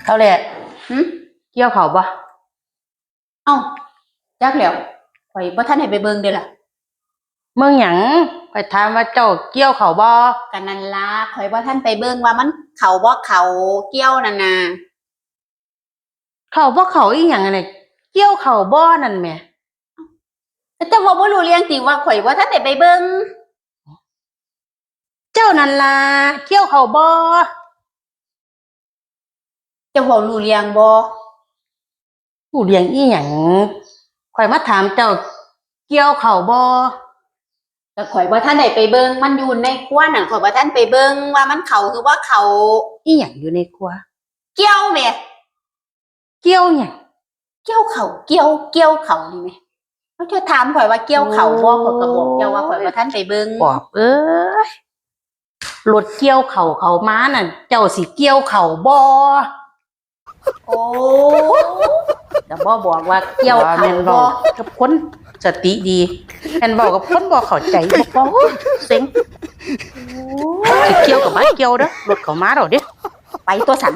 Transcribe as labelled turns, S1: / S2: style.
S1: เขาแหละ
S2: หึ
S1: เกี่ยวเขาบ่
S2: เอ้าจักแล้วข่อยบ่ทันได้ไปเบิ่งเด้อล่ะ
S1: เมืองหยังข่อยถามว่าเจ้าเกี่ยวเขาบ่
S2: กันนั่นล่ะข่อยบ่ทันไปเบิ่งว่ามันเข้าบ่เข้าเกี่ยวนั่นน่ะ
S1: เขาบ่เขาอีหยังอันนี้เกี่ยวเขาบ่นั่นแหม
S2: แต่ว่าบ่รู้เรื่องติว่าข่อยบ่ทันได้ไปเบิ่ง
S1: เจ้านั่นล่ะเกี่ยวเขาบ่
S2: เจ้าเว้ารู้เรื่องบ่
S1: ผู้เลี้ยงอีหยังข่อยมาถามเจ้าเกี่ยวเขาบ่
S2: ก็ข่อยบ่ทันได้ไปเบิ่งมันอยู่ในครัวน่ะข่อยบ่ทันไปเบิ่งว่ามันเข้าคือบ่เข้า
S1: อีหยังอยู่ในครัว
S2: เกี่ยวแหม
S1: เกี่ยวหยัง
S2: เกี่ยวเข้าเกี่ยวเข้านี่แหมเขาจะถามข่อยว่าเกี่ยวเข้าบ่ข่อยก็บอกเจ้าว่าข่อยบ่ทันไปเบิ่ง
S1: บอกเอ้ยรถเกี่ยวเขามาน่ะเจ้าสิเกี่ยวเขาบ่
S2: โอ้แต่บ่บอกว่าเกี่ยว
S1: ว่า
S2: เขา
S1: แม่น
S2: บ่
S1: เว้ากับคนสติดีแม่นเว้ากับคนบ่เข้าใจบ่พอเซ็งสิเกี่ยวกับมาเกี่ยวเด้อรถเขามาแล้วเด้
S2: ไปตัวสั่น